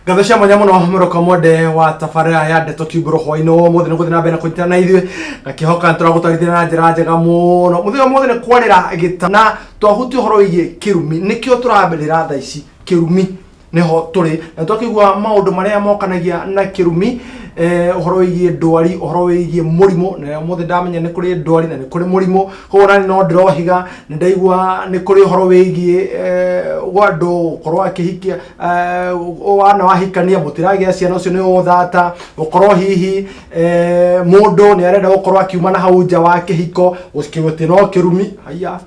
Gathesha mwanya muno muroka mwende wa tafarira ya Ndeto Kiumburo hwaino muthe niguthina na mbere kuitana na ithuĩ gakihoka turagutwarithia na njira njega muno muthe muthe ni kwarira gitana twahuti horo wigie kirumi nikio turabirira tha ici kirumi niho turi na twakigwa maundu maria mokanagia na kirumi uhoro wigie ndwari uhoro wigie murimo na muthe ndamenya ni kuri ndwari na ni kuri murimo kogora no ndirohiga ni ndaigwa ni kuri uhoro wigie gwandu ukorwo akihikia wana wahikania mutiragia ciana ucio ni uthata ukorwo hihi mundu ni arenda ukorwo akiuma na hau nja wa kihiko ukiwete no kirumi haya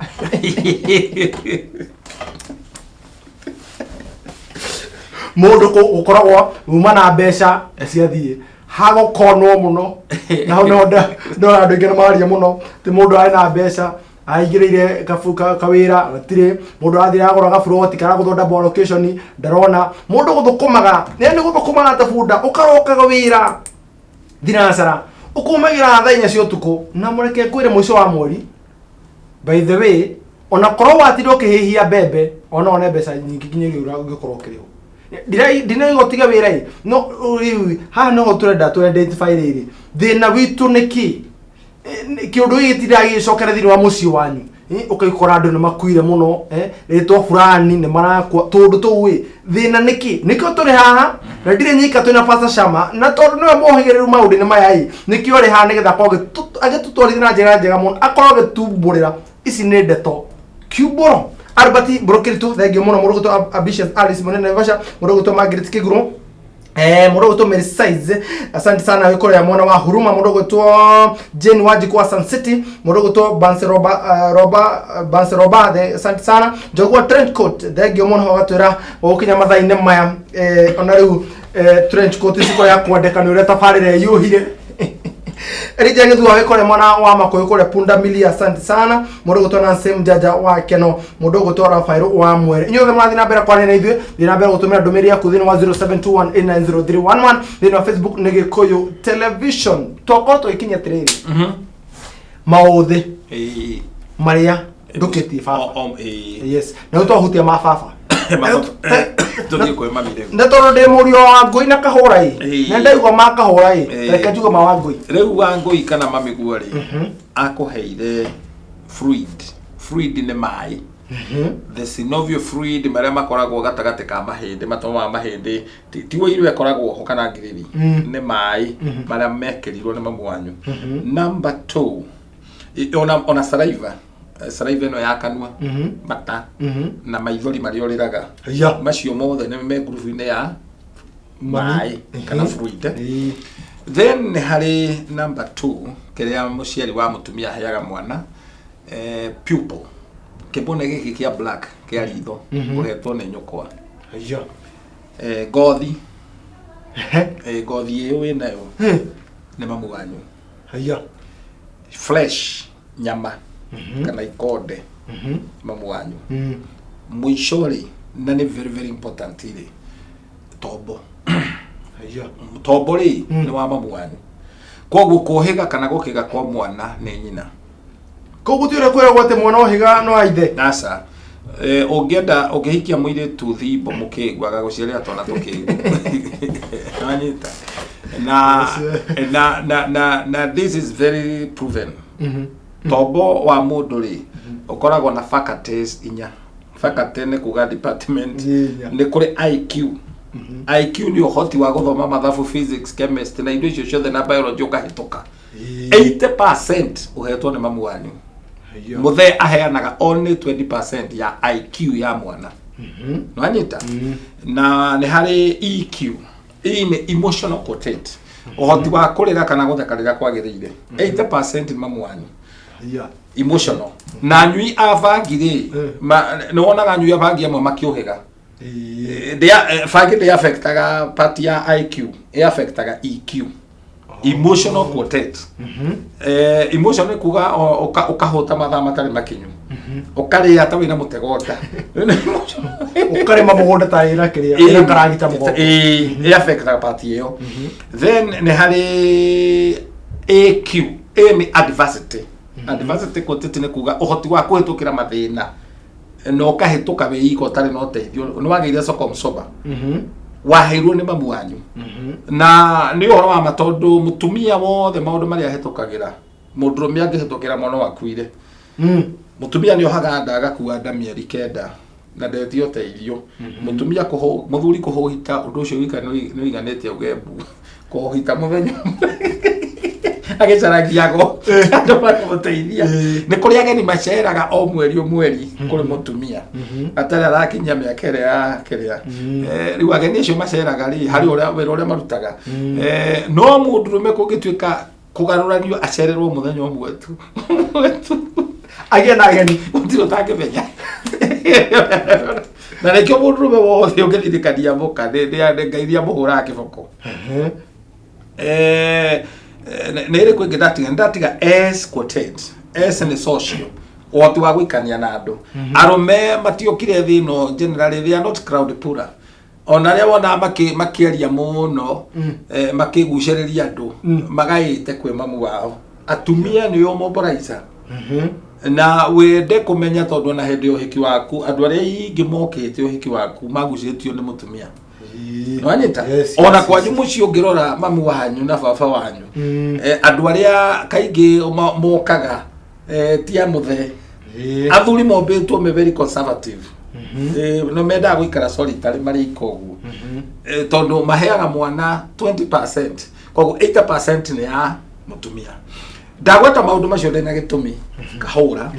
mundu ukoragwo uma na mbeca ciathie hago konwo muno na ho ndo andu ingena maria muno ti mundu ari na mbeca aigireire kafuka kawira gatire mundu athira agora gafuroti kana guthonda location ndarona mundu guthukumaga ni guthukumaga tabunda ukaroka gawira dinasara ukumagira tha inya cio tuku na mureke kwire mwisho wa mweri. By the way, ona korwo watiro kihihia bebe ona one mbeca nyingi nginya ungikorwo kiriho dina ngotiga wira no ha no turenda to identify riri thina witu niki kiundu gitira gicokera thini wa muci wanyu ukaikora andu ni makuire muno ritwa fulani ni marakwa tundu tuwi thina niki turi haha na ndire nyika twina Pastor Shama na tondu niwe mohigereru maundu ni maya nikio ri haha nigetha koge agitutwarithia na njira njega muno akoroge tumburira ici ni Ndeto Kiumburo Arbati Brokeritu thegio muno muruguto Ambitious Alice Munene Naivasha muruguto Margaret Kiguru muruguto Mary Size asante sana wikore ya mwana wa huruma muruguto Jane Waji kwa Sun City muruguto Banse Roba asante sana jogwa trench coat thegio muno watwira ukinya mathaine maya ona riu trench coat siko ya kwandeka ni ure tafarire yuhire Erija ngithwa wikore mwana wa makoyo kore punda mili asante sana muruguto na same jaja wa keno mudogo tora fairo wa mwere inyo mwathi na bera kwane na ithwe na bera gutumira ndumiri ya kuthini wa 0721890311 thini wa Facebook nige koyo television tokoto ikinya treni mauthi maria duketi fafa yes na utohutia mafafa tuli kwa mamire ndetoro de murio wa ngui na kahorai na ndaigwa ma kahorai reka njuga ma wa ngui riu wa ngui kana mamiguo ri akuheire fluid ni mai the synovial fluid maria makoragwo gatagate ka mahindi matoma mahindi tiwo iru yakoragwo ho kana ngiriri ni mai maria mekerirwo ni mamu wanyu. Number 2 ona saliva no ya kanua mata na maithori marioriraga macio mothe ne me group-ine ya mai kana fluid. Then hari number 2 kiria muciari wa mutumia hayaga mwana pupil kibone giki kia black kia ritho uretwo ni nyukwa gothi gothi iyo winayo ni mamu wanyu flesh nyama kana ikonde mamu wanyu muishori na ni very important ile tobo tobo ri ni wa mamu wanyu koguo kuhiga kana gukiga kwa mwana ni nyina koguo tire kwera gwate mwana ohiga no aithe nasa ungienda ungihikia mwire tu thimbo mukigwaga guciaria twana tukigwa anita na this is very proven. Tobo wa mundu ri ukoragwo na faculties inya faculty ne kuga department ni kuri IQ IQ ni uhoti wa guthoma mathabu physics chemistry na indo icio ciothe na biology ukahituka 80% uhetwo ni mamu wanyu muthe aheanaga only 20% ya IQ ya mwana no anyita na ni hari EQ ni emotional quotient uhoti wa kurira kana guthakarira kwagiriire 80% ni mamu wanyu emotional na nyui avangire no wonaga nyui avangia mwe makiohega they affectaga part ya IQ affectaga EQ emotional quotient emotional kuga ukahota mathaa matari makinyu ukari ata wina mutegonda ukari mamugonda ta ira kiria ira karagita mugonda affectaga part iyo. Then ne hari AQ ni adversity adversity quotient ne kuga uhoti wa kuhitukira mathina no kahituka we iko tari no teithio no wageire soko msoba waheirwo ni mamu wanyu na ni uhoro wa matondu mutumia wothe maundu maria hetokagira mundurume angihitokira mwana wakuire mutumia ni ohaga ndaga kuwa nda mieri 9 na ndetio teithio mutumia muthuri kuhita undu ucio wika ni iganete ugembu kuhita muthenya agicaragiago andu makuteithia ni kuri ageni maceraga o mweri kuri mutumia atari arakinya miaka ya kiria riu ageni acio maceraga ri hari uria marutaga no mundurume kungituika kugaruranio acererwo muthenya umwe tu agena ageni utiro takimenya na rekio mundurume wothe ungithirikania muka ndi ngairia muhura kiboko nere kwingi ndatiga S quoted S ni social watu wa gwikania na andu arume matiokire thino generally they are not crowd pura ona ria wona makiaria muno makigucereria andu magaite kwe mamu wao atumia ni yo mobilizer na wende kumenya tondu na hindi uhiki waku andu aria ingi mokite uhiki waku magucetio ni mutumia wanyita ona kwa nyumu cio ngirora mamu wanyu na baba wanyu andu aria kaingi mokaga tia muthe athuri mombetwo me very conservative no menda guikara solitary mari ikogu tondu maheaga mwana 20% kogu 80% ni ya mutumia ndagweta maundu macio ndena gitumi kahura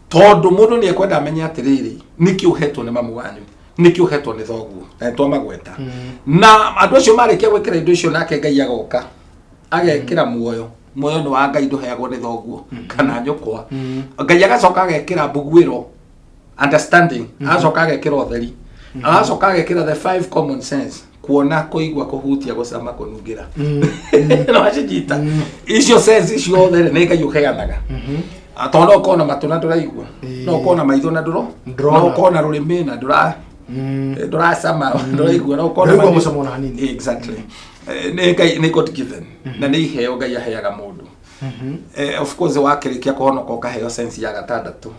tondu mundu ni ekwenda amenya atiriri niki uhetwo ni mamu wanyu niki uhetwo ni thoguo na twa magweta na andu acio marikia gwikira indo icio nake Ngai agoka agekira muoyo ni wa Ngai nduheagwo ni thoguo kana nyukwa Ngai agacoka agekira bugwiro understanding agacoka agekira utheri agacoka agekira the 5 common sense kuona kuigwa kuhutia gusama kunungira no acijita icio sense icio othe ni Ngai uheanaga atono kona matuna nduraigwa no kona maitho na nduro no kona rurimi na ndura sama nduraigwa no kona maitho na hanini exactly ni God given na ni iheo Ngai aheaga mundu of course wakirikia kuhonoka ukaheo sense ya gatandatu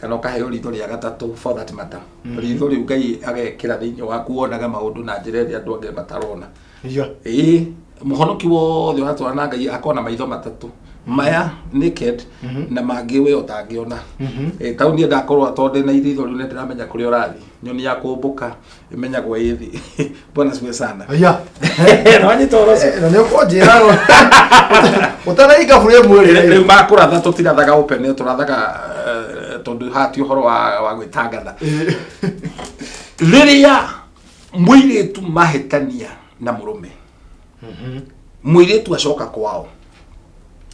kana ukaheo ritho ria gatatu for that matter ritho riu Ngai agekira thiini waku wonaga maundu na njira iria andu ange matarona muhonoki wothe watwana Ngai akona maitho matatu maya naked na mangi we utangiona tauni ndakorwo atonde na iritho riu ndiramenya kuri urathi nyoni ya kumbuka imenya gwa ithi bona siwe sana no ni toro no ni ukonjira utaraiga bure mwere riu makuratha tutirathaga open turathaga tondu hati uhoro wa gwitangatha riria mwiritu mahitania na murume mwiritu acoka kwao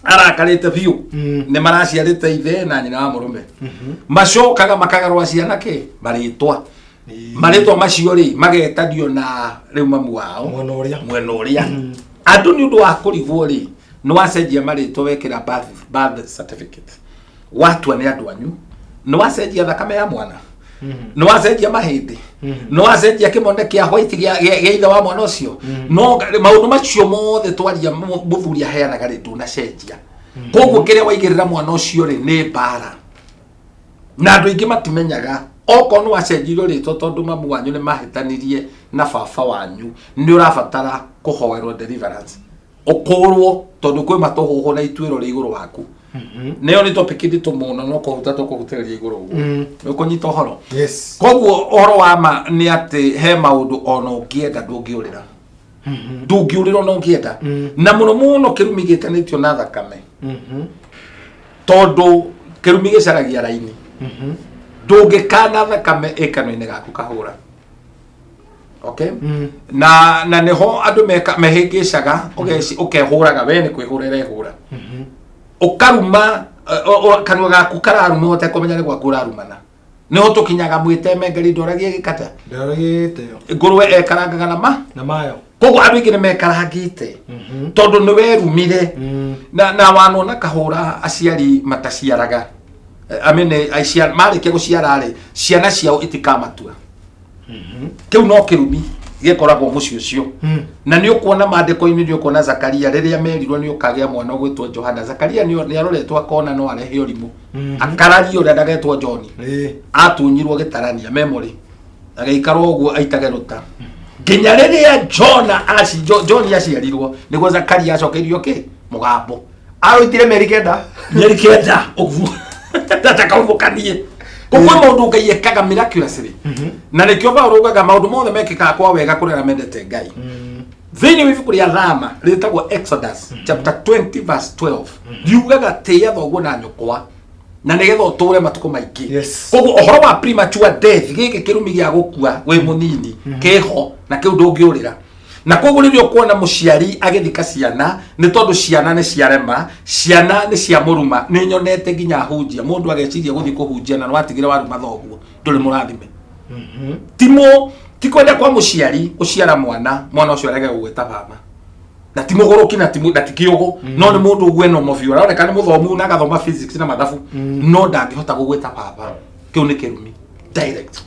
arakarite biu ne maraciarite ithe na nyina wa murume macokaga makagarwa ciana ke maritwa macio ri magetanio na riu mamu wao mwena uria andu ni undu wa kurigwo ri no acenjia maritwa wekira birth certificate watu ni andu anyu no acenjia thakame ya mwana no acenjia mahindi no acenjia kimonde kia white gia ithe wa mwana ucio no maundu macio mothe twaria muthuri aheanaga ri nduna cenjia koguo kiria waigirira mwana ucio ri ni bara na andu ingi matimenyaga oko no acenjirwo ri tondu mamu wanyu ni mahitanirie na baba wanyu ni urabatara kuhoerwo deliverance ukurwo tondu kwi matohoho na itwiro ri iguru waku neo ni topic ndito muno no kuhuta to kuhuteria iguru uguo ukunyita horo koguo horo wa ma ni ati he maundu ona ungienda ndungiurira ndungiurira no ungienda na muno kirumigitanitio na thakame tondu kirumigicaragia raini ndungikana thakame ikano-ini gaku kahura okay na neho andu mehingicaga ukehuraga we ni kwihurira ihura ukaruma kanwa gaku kararuma utekumenya ni gwaku urarumana niho tukinyaga mwiteme ngari ndoragie gikata ndoragite ngurwe ekarangaga na mayo koguo andu ingi ni mekarangite tondu ni werumire na wanona kahura aciari mataciaraga amene aiciara marikia guciara ri ciana ciao itikamatua kiu no kirumi gekoragwo mucio cio na ni ukuona mandiko-ini ni ukuona Zakaria riria merirwo ni ukagia mwana gwitwo Johana Zakaria ni aroretwo akona no arehe urimu akarario ria ndagetwo John atunyirwo gitarania memory agaikarwo uguo aitage ruta nginya riria John yaciarirwo niguo Zakaria acokeirio ki mugambo arutire meri kenda uguo tatakaumukanie kuko mundu Ngai ekaga miraculously na nikio Paulo ugaga maundu mothe mekikaga kwa wega kurera mendete Ngai thini wivu kuria Rama ritagwo Exodus chapter 20 verse 12 yugaga tia thoguo na nyukwa na nigetha uture matuko maingi koguo ohoro wa premature death giki kirumi gia gukua we munini keho na kiu ndungiurira na koguo ririo kuona muciari agithika ciana ni tondu ciana ni ciarema ciana ni cia muruma ni nyonete nginya hunjia mundu ageciria guthi kuhunjia na watigire waruma thoguo nduri murathime timo tikwenda kwa muciari uciara mwana ucio arege gugweta baba na timugoroki na tikiugo no ni mundu gweno mofio raoneka ni muthomu na gathoma physics na mathabu no ndangihota gugweta baba kiu ni kirumi direct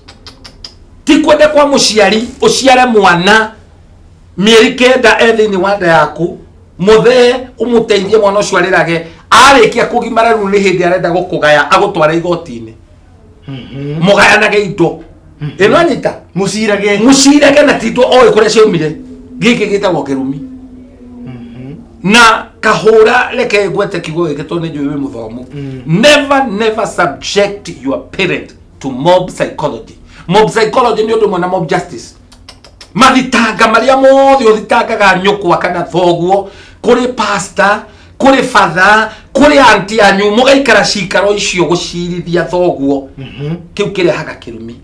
tikwenda kwa muciari uciare mwana mieri kenda ethini wanda yaku muthe umuteithie mwana ucio arirage arikia kugimara ru ni hindi arenda gukugaya agutwara igotini mugayanage indo ino anyita mucirage na tito oi kuria ciumire giki gitagwo kirumi na kahura leke gwete kigo gitone njui wi muthomu never subject your parent to mob psychology ni undu mwana mob justice mathitanga maria mothe uthitangaga nyukwa kana thoguo kuri pastor kuri father kuri auntie anyu mugaikara cikaro icio gucirithia thoguo kiu kirehaga kirumi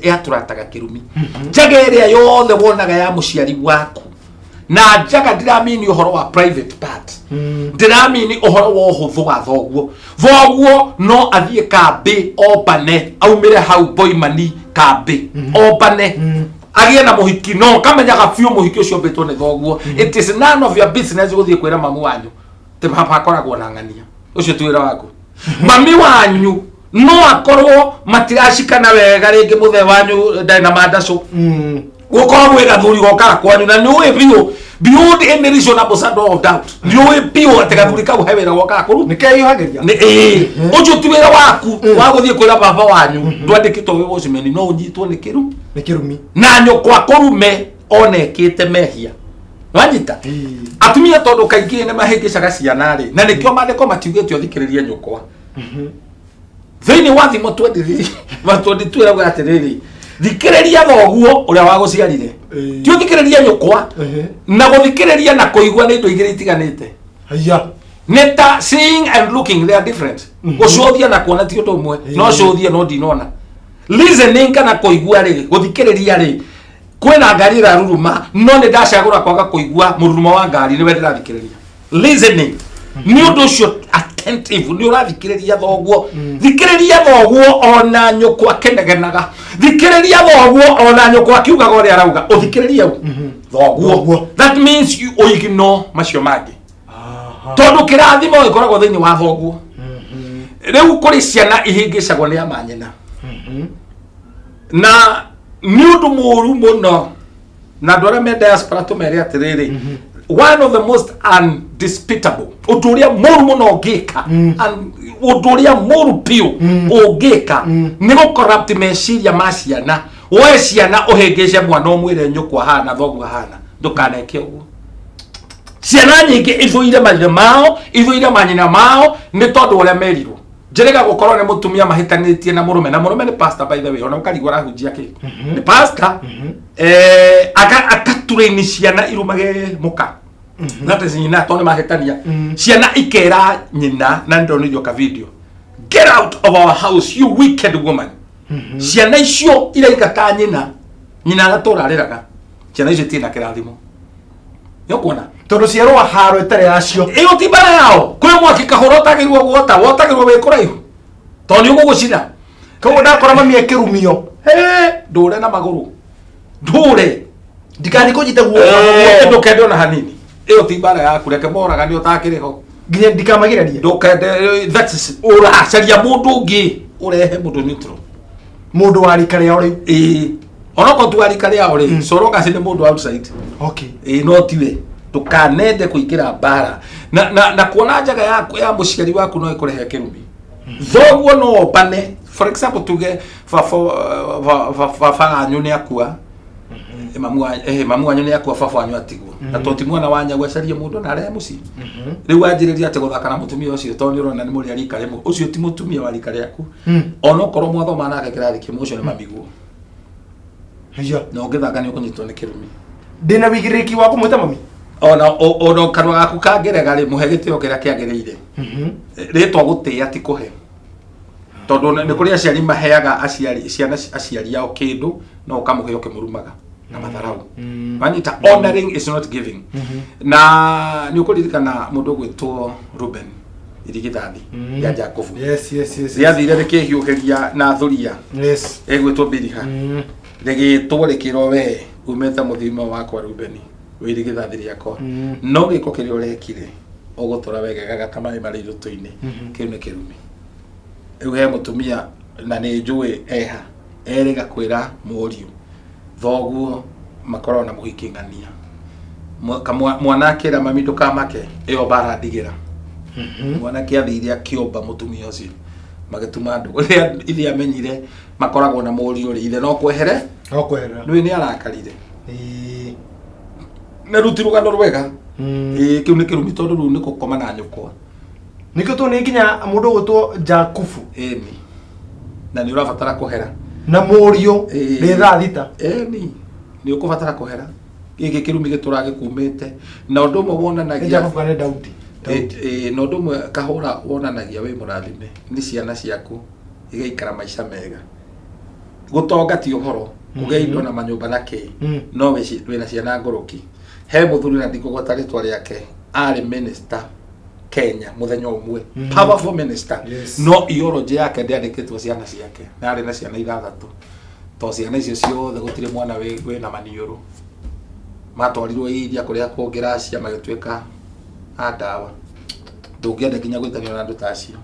yaturataga kirumi njaga iria yothe wonaga ya muciari waku na njaga ndiramini uhoro wa private part ndiramini uhoro wa uhuthu wa thoguo no athie kambi opane aumire hau boimani kambi opane agie na muhiki no kamenyaga fiu muhiki ucio mbetwo ni thoguo it is none of your business guthie kwira mamu wanyu te papa akoragwo na ngania ucio twira waku mami wanyu no akorwo matirashikana wega ringi muthe wanyu ndai na mandaco gukorwo wira thuri goka kwanyu na niwe biu beyond any reasonable shadow of doubt niwe biu atagathuri kau hewera goka kuru nikeyuhageria ni ucio twira waku wa guthie kwira baba wanyu ndwandikitwo wi wocimeni no unyitwo ni kirumi na nyokwa kurume onekite mehia wanyita atumia tondu kaingi ne mahingicaga ciana ri na nikio mandiko matiugite uthikiririe nyokwa thini wathi motwendi twira gwa atiriri thikiriria thoguo uria wa guciarire ti uthikiriria nyokwa na guthikiriria na kuigua ni indo igiri itiganite haya neta seeing and looking they are different gucothia na kuona ti undu umwe no cothia no ndinona listening kana kuigua ri guthikiriria ri kwena ngari ra ruruma no ni ndacagura kwaga kuigua mururuma wa ngari ni wendera thikiriria listening ni undu ucio attentive ni urathikiriria thoguo thikiriria thoguo ona nyukwa kenegenaga thikiriria thoguo ona nyukwa kiugaga uri arauga uthikiriria thoguo that means you ignore macio mangi tondu kirathimo ikoragwo thiini wa thoguo riu kuri ciana ihingicagwo ni amanyina na ni undu muru muno na ndwara me diaspora tumere atiriri one of the most undisputable uturia muru muno ngika and uturia muru pio ungika ni go corrupt meciria ma ciana we ciana uhingice mwana umwire nyukwa hana thoguo hana ndukaneke uguo ciana nyingi ithuire maithe mao ithuire manyina mao ni tondu uria merirwo jerega gukorwo ni mutumia mahitanitie na murume ni pastor by the way ona ukarigwa rahunjia ki ni pastor akatureni ciana irumage muka that is nyina tondu mahitania ciana ikera nyina na ndo ni joka video get out of our house you wicked woman ciana icio iraikata nyina agatora riraga ciana icio tina kirathimo yokona tondu ciarwa haro itare yacio iyo ti bara yao kwe mwaki kahoro tagirwo gwota wotagirwo we kuraihu tondu ugugucina koguo ndakora mami ekirumio ndure na maguru ndure ndikani kunyita guo ndukende ona hanini iyo ti bara yaku reke moraga ni utakiriho nginya ndikamagiraria ndukende that is uracaria mundu ngi urehe mundu neutral mundu wa rika ria uri onoko tu ari kare uri soroga sine mundu outside okay no tiwe tukanende kuingira bara na kuona njaga yaku ya muciari waku no ikurehe kirumi thoguo no pane for example tuge fa anyu ni akua mamu wanyu ni akwa baba wanyu atigwo na toti mwana wanya gwecarie mundu na arehe muci riu anjiriria ati guthaka na mutumia ucio to ni urona ni muri arika rimo ucio ti mutumia wa rika riaku ona korwo mwathoma nake kirathi kimwe ucio ni mamiguo no ngithaka ni ukunyitwo ni kirumi ndina wigiriki wa kumwita mami ona kanwa gaku kangerega ri muhe gitio kiria kiagiriire ritwa gutia ti kuhe tondu ni kuri aciari maheaga aciari yao kindu no ukamuhe ukimurumaga na matharau manita honoring is not giving na ni ukuririkana mundu gwitwo Ruben irigithathi ya Jacob yes yathire rikihiukiria na thuria egwitwo Biliha rigitwo rikiro we umete muthima wakwa Ruben wirigithathi riakwa no giko kirio rekire ugutura wegega gatamai mari rutu-ini kiu ni kirumi riu he mutumia na ni njui eha eriga kwira muriu thoguo makorwo na muhiki ng'ania mwanake ra mami ndukamake iyo bara ndigira mwanake athire akiomba mutumia ucio magetuma andu uria ithi amenyire makoragwo na muriu ri ithe no kwehere riu ni arakarire na ruti rugano rwega kiu ni kirumi tondu riu ni gukoma na nyukwa nikio tu ni nginya mundu gutwo Jakubu ni na ni urabatara kuhera na muriu ni thita ni ukubatara kuhera giki kirumi giturage kumite na undu mwe wonanagia Jakubu ni Daudi na undu mwe kahura wonanagia we murathime ni ciana ciaku igaikara maisha mega gutonga ti uhoro ugeindo na manyumba na ki no we na ciana ngoroki he muthuri na ndikugota ritwa riake ari minister Kenya muthenya umwe powerful minister no ideology yake ndiandikitwo ciana ciake na ari na ciana ithathatu to ciana icio ciothe gutire mwana we na maniuru matwarirwo iria kuria kuongira cia magitweka ndawa ndungienda kinya gwitanio na andu tacio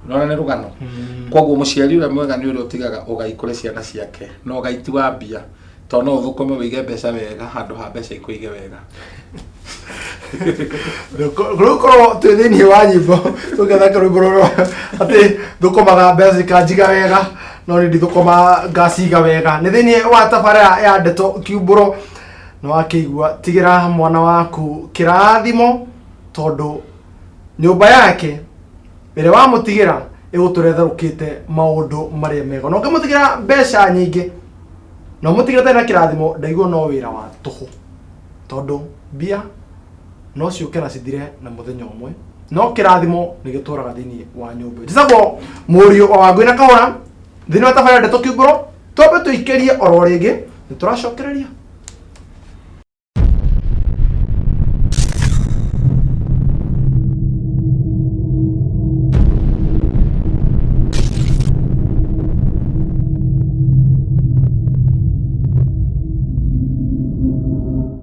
nona ni rugano koguo muciari ura mwega ni uri utigaga ugaikore ciana ciake no gaiti wa mbia to no thukome wige mbeca wega handu ha mbeca ikuige wega Rukoro twithini wa nyimbo tugetha rwimbo ati thukomaga mbeca kanjiga wega no ni thukoma ngaciga wega ni thini wa tabara ya Ndeto Kiumburo no akigua tigira mwana waku kirathimo tondu nyumba yake mbere wa mutigira iguturetherukite maundu maria mega no ngamutigira mbeca nyingi no mutigira tena kirathimo ndaigua no wira wa tuhu tondu bia no ciuke na cithire na muthenya umwe no kirathimo ni gituraga thini wa nyumba njicagwo muriu wa Wangui na Kahura thini wa tabara ya Ndeto Kiumburo twambe tuikerie oro ringi ni turacokereria